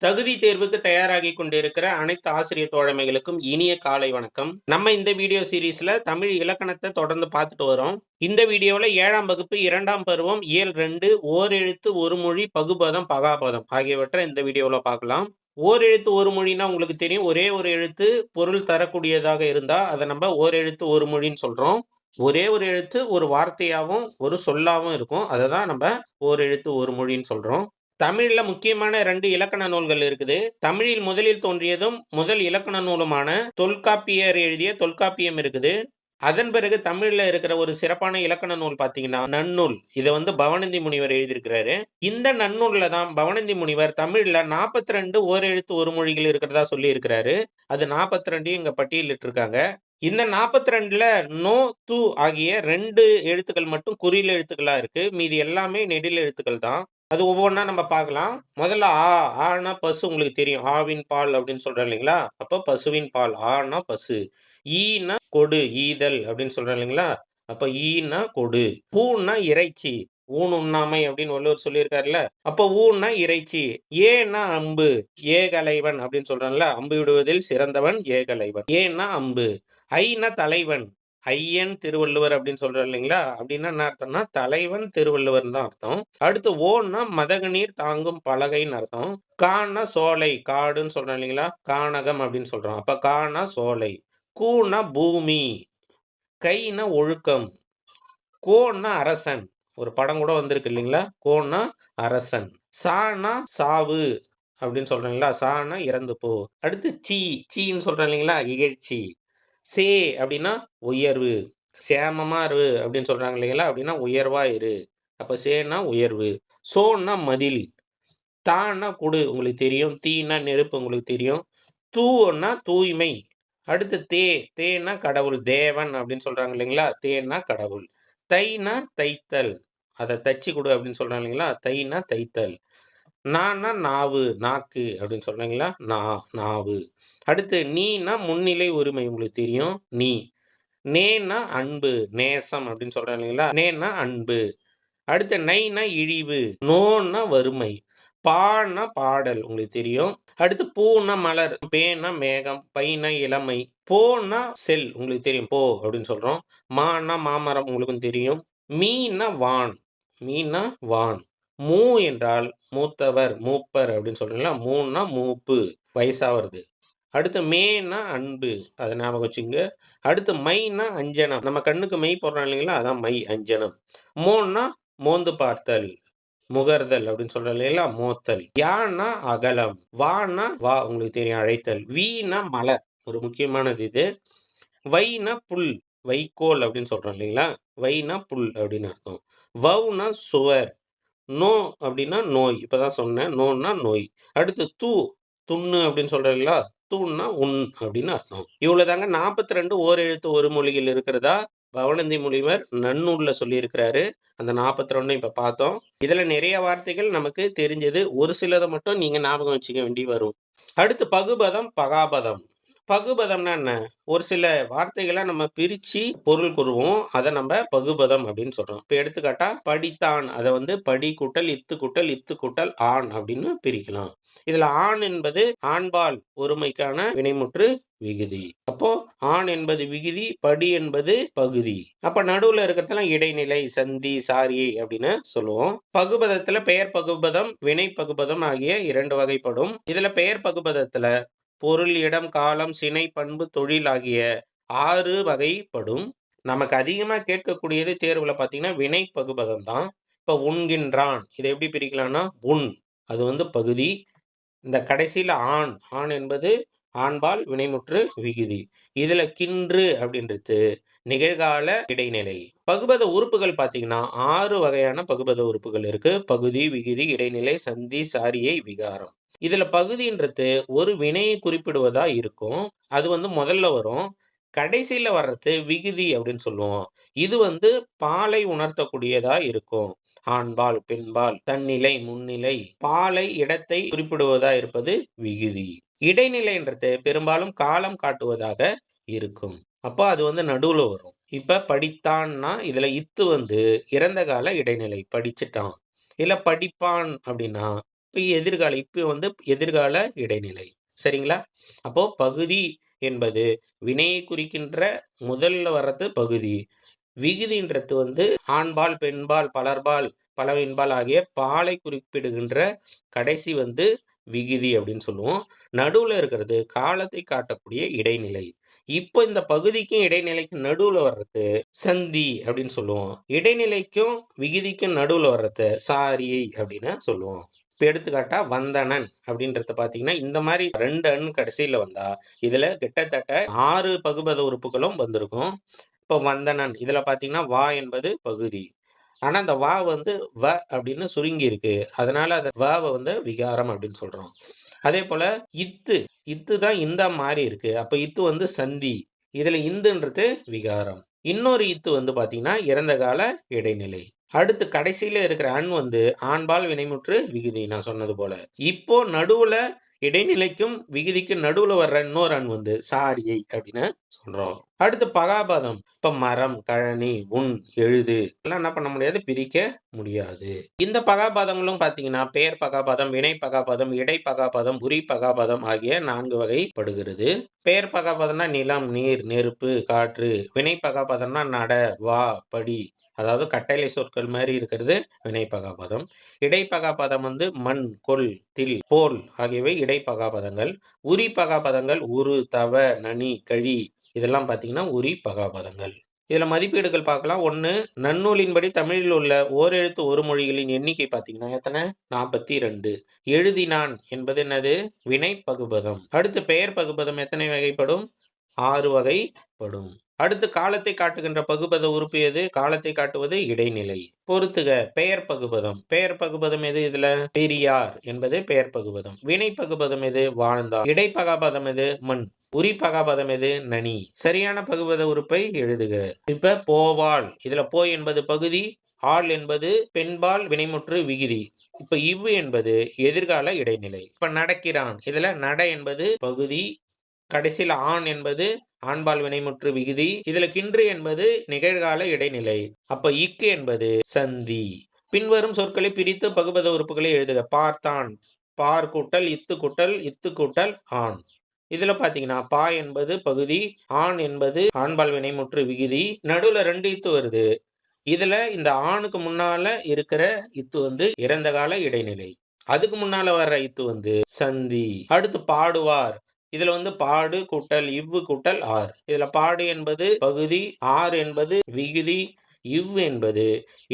தகுதி தேர்வுக்கு தயாராகி கொண்டிருக்கிற அனைத்து ஆசிரியர் தோழமைகளுக்கும் இனிய காலை வணக்கம். நம்ம இந்த வீடியோ சீரீஸ்ல தமிழ் இலக்கணத்தை தொடர்ந்து பார்த்துட்டு வரோம். இந்த வீடியோவில் 7ஆம் வகுப்பு 2ஆம் பருவம் இயல் 2 ஓரெழுத்து ஒரு மொழி பகுபதம் பகாபதம் ஆகியவற்றை இந்த வீடியோவில் பார்க்கலாம். ஓரெழுத்து ஒரு மொழினா உங்களுக்கு தெரியும், ஒரே ஒரு எழுத்து பொருள் தரக்கூடியதாக இருந்தா அதை நம்ம ஓரெழுத்து ஒரு மொழின்னு சொல்றோம். ஒரே ஒரு எழுத்து ஒரு வார்த்தையாகவும் ஒரு சொல்லாவும் இருக்கும், அதை தான் நம்ம ஓரெழுத்து ஒரு மொழின்னு சொல்றோம். தமிழ்ல முக்கியமான 2 இலக்கண நூல்கள் இருக்குது. தமிழில் முதலில் தோன்றியதும் முதல் இலக்கண நூலுமான தொல்காப்பியர் எழுதிய தொல்காப்பியம் இருக்குது. அதன் பிறகு தமிழ்ல இருக்கிற ஒரு சிறப்பான இலக்கண நூல் பார்த்தீங்கன்னா நன்னூல். இதை பவணந்தி முனிவர் எழுதியிருக்கிறாரு. இந்த நன்னூல்ல தான் பவணந்தி முனிவர் தமிழ்ல 42 ஓரெழுத்து ஒரு மொழிகள் இருக்கிறதா சொல்லி இருக்கிறாரு. அது 42 இங்க பட்டியலிட்டிருக்காங்க. இந்த 42ல நோ து ஆகிய 2 எழுத்துக்கள் மட்டும் குறில் எழுத்துக்களா இருக்கு. மீதி எல்லாமே நெடில் எழுத்துக்கள் தான். அது ஒவ்வொன்றா நம்ம பார்க்கலாம். முதல்ல ஆனா பசு உங்களுக்கு தெரியும். ஆவின் பால் அப்படின்னு சொல்றோம் இல்லைங்களா? அப்போ பசுவின் பால். ஆனா பசு. ஈனா கொடு, ஈதல் அப்படின்னு சொல்றோம் இல்லைங்களா? அப்ப ஈனா கொடு. பூன்னா இறைச்சி. ஊன் உண்ணாமை அப்படின்னு வள்ளுவர் சொல்லியிருக்காருல்ல. அப்ப ஊன்னா இறைச்சி. ஏன்னா அம்பு, ஏகலைவன் அப்படின்னு சொல்றோம்ல. அம்பு விடுவதில் சிறந்தவன் ஏகலைவன். ஏன்னா அம்பு. ஐனா தலைவன். ஐயன் திருவள்ளுவர் அப்படின்னு சொல்றோம் இல்லைங்களா? அப்படின்னா என்ன அர்த்தம்னா தலைவன் திருவள்ளுவர் தான் அர்த்தம். அடுத்து ஓன்னா மதகுநீர் தாங்கும் பலகைன்னு அர்த்தம். கான்னா சோலை, காடுன்னு சொல்றோம் இல்லைங்களா? கானகம் அப்படின்னு சொல்றோம். அப்ப கானா சோலை. கூனா பூமி. கைனா ஒழுக்கம். கோன்னா அரசன். ஒரு படம் கூட வந்திருக்கு இல்லைங்களா? கோன்னா அரசன். சானா சாவு அப்படின்னு சொல்றோம் இல்லைங்களா? சானா இறந்து போ. அடுத்து சீன்னு சொல்றோம் இல்லைங்களா? இகழ்ச்சி. சே அப்படின்னா உயர்வு. சேமமா இரு அப்படின்னு சொல்றாங்க இல்லைங்களா? அப்படின்னா உயர்வா இரு. அப்ப சேனா உயர்வு. சோன்னா மதில். தான்னா குடு உங்களுக்கு தெரியும். தீனா நெருப்பு உங்களுக்கு தெரியும். தூன்னா தூய்மை. அடுத்து தேன்னா கடவுள். தேவன் அப்படின்னு சொல்றாங்க இல்லைங்களா? தேன்னா கடவுள். தைனா தைத்தல். அதை தச்சு கொடு அப்படின்னு சொல்றாங்க இல்லைங்களா? தைனா தைத்தல். நான்னா நாவு, நாக்கு அப்படின்னு சொல்றீங்களா? நாவு. அடுத்து நீனா முன்னிலை உரிமை உங்களுக்கு தெரியும். நீ. நேனா அன்பு, நேசம் அப்படின்னு சொல்றேன் இல்லைங்களா? நேனா அன்பு. அடுத்து நைனா இழிவு, நோன்னா வறுமை, பான்னா பாடல் உங்களுக்கு தெரியும். அடுத்து பூன்னா மலர், பேனா மேகம், பைனா இளமை, போன்னா செல் உங்களுக்கு தெரியும். போ அப்படின்னு சொல்றோம். மான்னா மாமரம் உங்களுக்கும் தெரியும். மீன்னா வான், மீன்னா வான். மூ என்றால் மூத்தவர், மூப்பர் அப்படின்னு சொல்றீங்களா? மூன்னா மூப்பு, வயசா வருது. அடுத்து மேன்னா அன்பு, அதை ஞாபகம் வச்சுங்க. அடுத்து மைன்னா அஞ்சனம், நம்ம கண்ணுக்கு மை போடுறோம் இல்லைங்களா? அதான் மை, அஞ்சனம். மோன்னா மோந்து பார்த்தல், முகர்தல் அப்படின்னு சொல்றோம் இல்லைங்களா? மோத்தல். யான்னா அகலம், வான்னா வா உங்களுக்கு தெரியும் அழைத்தல். வீணா மலர், ஒரு முக்கியமானது இது. வைனா புல், வைக்கோல் அப்படின்னு சொல்றோம் இல்லைங்களா? வைனா புல் அப்படின்னு அர்த்தம். வவுனா சுவர். நோ அப்படின்னா நோய், இப்பதான் சொன்னேன். நோன்னா நோய். அடுத்து துண்ணு அப்படின்னு சொல்றீங்களா? தூண்னா உன் அப்படின்னு அர்த்தம். இவ்வளவுதாங்க. 42 ஓரெழுத்து ஒரு மொழிகள் இருக்கிறதா பவணந்தி முனிவர் நன்னூல்ல சொல்லியிருக்கிறாரு. அந்த 42 இப்ப பார்த்தோம். இதுல நிறைய வார்த்தைகள் நமக்கு தெரிஞ்சது. ஒரு சிலதை மட்டும் நீங்க ஞாபகம் வச்சுக்க வேண்டி வரும். அடுத்து பகுபதம் பகாபதம். பகுபதம்னா என்ன? ஒரு சில வார்த்தைகளை நம்ம பிரிச்சு பொருள் கூறுவோம். அதை நம்ம பகுபதம் அப்படின்னு சொல்றோம். இப்ப எடுத்துக்காட்டா படித்தான், அதை படி கூட்டல் இத்து கூட்டல் இத்து கூட்டல் ஆண் அப்படின்னு பிரிக்கலாம். இதுல ஆண் என்பது ஆண்பால் ஒருமைக்கான வினைமுற்று விகுதி. அப்போ ஆண் என்பது விகுதி, படி என்பது பகுதி. அப்ப நடுவுல இருக்கிறதெல்லாம் இடைநிலை, சந்தி, சாரியை அப்படின்னு சொல்லுவோம். பகுபதத்துல பெயர் பகுபதம், வினை பகுபதம் ஆகிய 2 வகைப்படும். இதுல பெயர் பகுபதத்துல பொருள், இடம், காலம், சினை, பண்பு, தொழில் ஆகிய 6 வகைப்படும். நமக்கு அதிகமா கேட்கக்கூடியது தேர்வுல பார்த்தீங்கன்னா வினை பகுபதம் தான். இப்ப உண்கின்றான், இதை எப்படி பிரிக்கலாம்னா உண், அது பகுதி. இந்த கடைசியில ஆண், ஆண் என்பது ஆண்பால் வினைமுற்று விகுதி. இதுல கின்று அப்படின்றது நிகழ்கால இடைநிலை. பகுபத உறுப்புகள் பார்த்தீங்கன்னா 6 வகையான பகுபத உறுப்புகள் இருக்கு. பகுதி, விகுதி, இடைநிலை, சந்தி, சாரியை, விகாரம். இதுல பகுதின்றது ஒரு வினையை குறிப்பிடுவதா இருக்கும். அது முதல்ல வரும். கடைசியில வர்றது விகுதி அப்படின்னு சொல்லுவோம். இது பாலை உணர்த்தக்கூடியதா இருக்கும். ஆண்பால், பெண்பால், தன்னிலை, முன்னிலை, பாலை இடத்தை குறிப்பிடுவதா இருப்பது விகுதி. இடைநிலைன்றது பெரும்பாலும் காலம் காட்டுவதாக இருக்கும். அப்போ அது நடுவுல வரும். இப்ப படித்தான்னா இதுல இத்து இறந்த கால இடைநிலை, படிச்சுட்டான். இல்ல படிப்பான் அப்படின்னா இப்ப எதிர்கால இப்ப வந்து எதிர்கால இடைநிலை. சரிங்களா? அப்போ பகுதி என்பது வினையை குறிக்கின்ற முதல்ல வர்றது பகுதி. விகுதின்றது வந்து ஆண்பால், பெண்பால், பலர்பால், பலவின்பால் ஆகிய பாலை குறிப்பிடுகின்ற கடைசி வந்து விகுதி அப்படின்னு சொல்லுவோம். நடுவுல இருக்கிறது காலத்தை காட்டக்கூடிய இடைநிலை. இப்போ இந்த பகுதிக்கும் இடைநிலைக்கும் நடுவுல வர்றது சந்தி அப்படின்னு சொல்லுவோம். இடைநிலைக்கும் விகுதிக்கும் நடுவுல வர்றது சாரியை அப்படின்னு சொல்லுவோம். இப்ப எடுத்துக்காட்டா வந்தனன் அப்படின்றத பாத்தீங்கன்னா இந்த மாதிரி 2 அன் கடைசியில வந்தா இதுல கிட்டத்தட்ட 6 பகுபத உறுப்புகளும் வந்திருக்கும். இப்போ வந்தனன் இதுல பாத்தீங்கன்னா வா என்பது பகுதி. ஆனா அந்த வா வந்து வ அப்படின்னு சுருங்கி இருக்கு. அதனால அத வ வந்து விகாரம் அப்படின்னு சொல்றோம். அதே போல இத்து இத்து தான் இந்த மாறி இருக்கு. அப்ப இத்து வந்து சந்தி. இதுல இந்துன்றது விகாரம். இன்னொரு இத்து வந்து பாத்தீங்கன்னா இறந்த கால இடைநிலை. அடுத்து கடைசியில இருக்கிற அன் வந்து ஆண்பால் வினைமுற்று விகுதி நான் சொன்னது போல. இப்போ நடுவுல இடைநிலைக்கும் விகுதிக்கும் நடுவுல வர்ற இன்னொரு அன் வந்து சாரியை அப்படின்னு சொல்றோம். அடுத்து பகாபதம். இப்ப மரம், கழனி, உன், எழுது எல்லாம் என்ன பண்ண முடியாது, பிரிக்க முடியாது. இந்த பகாபதங்களும் பாத்தீங்கன்னா பெயர் பகாபதம், வினை பகாபதம், இடை பகாபதம், உரி பகாபதம் ஆகிய 4 வகைப்படுகிறது. பெயர் பகாபதம்னா நிலம், நீர், நெருப்பு, காற்று. வினை பகாபதம்னா நட, வா, படி, அதாவது கட்டளை சொற்கள் மாதிரி இருக்கிறது வினை பகாபதம். இடைப்பகாபதம் வந்து மண், கொல், தில், போல் ஆகியவை இடைப்பகாபதங்கள். உரி பகாபதங்கள் உரு, தவ, நனி, கழி இதெல்லாம் பார்த்தீங்கன்னா உரி பகாபதங்கள். இதுல மதிப்பீடுகள் பார்க்கலாம். 1 நன்னூலின்படி தமிழில் உள்ள ஓரெழுத்து ஒரு மொழிகளின் எண்ணிக்கை பார்த்தீங்கன்னா எத்தனை? 42. எழுதினான் என்பது என்னது? வினை பகுபதம். அடுத்து பெயர் பகுபதம் எத்தனை வகைப்படும்? 6 வகைப்படும். அடுத்து காலத்தை காட்டுகின்ற பகுபத உறுப்பு எது? காலத்தை காட்டுவது இடைநிலை. பொறுத்துக பெயர் பகுபதம். பெயர் பகுபதம் எது? இதுல பெரியார் என்பது பெயர் பகுபதம். வினை பகுபதம் எது? வாழ்ந்தார். இடைப்பகாபதம் எது? மண். உரி பகாபதம் எது? நனி. சரியான பகுபத உறுப்பை எழுதுக. இப்ப போவாள். இதுல போ என்பது பகுதி, ஆள் என்பது பெண்பால் வினைமுற்று விகுதி. இப்ப இவ்வு என்பது எதிர்கால இடைநிலை. இப்ப நடக்கிறான். இதுல நட என்பது பகுதி, கடைசியில் ஆண் என்பது ஆண்பால் வினைமுற்று விகுதி. இதுல கின்று என்பது நிகழ்கால இடைநிலை. அப்ப இக்கு என்பது சந்தி. பின்வரும் சொற்களை பிரித்து பகுபத உறுப்புகளை எழுதுக. பார்த்தான். பார் கூட்டல் இத்து கூட்டல் இத்து கூட்டல் ஆண். இதுல பாத்தீங்கன்னா பா என்பது பகுதி, ஆண் என்பது ஆண்பால் வினைமுற்று விகுதி. நடுவுல 2 இத்து வருது. இதுல இந்த ஆணுக்கு முன்னால இருக்கிற இத்து வந்து இறந்த கால இடைநிலை. அதுக்கு முன்னால வர்ற இத்து வந்து சந்தி. அடுத்து பாடுவார். இதுல வந்து பாடு கூட்டல் இவ்வு கூட்டல் ஆர். இதுல பாடு என்பது பகுதி, ஆர் என்பது விகுதி, இவ் என்பது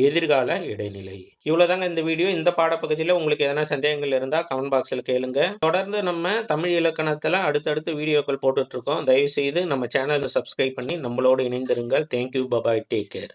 எதிர்கால இடைநிலை. இவ்வளவுதாங்க இந்த வீடியோ. இந்த பாடப்பகுதியில உங்களுக்கு எதனா சந்தேகங்கள் இருந்தா கமெண்ட் பாக்ஸ்ல கேளுங்க. தொடர்ந்து நம்ம தமிழ் இலக்கணத்துல அடுத்தடுத்து வீடியோக்கள் போட்டுட்டு இருக்கோம். தயவு செய்து நம்ம சேனலை சப்ஸ்கிரைப் பண்ணி நம்மளோடு இணைந்திருங்கள். Thank you, bye bye, take care.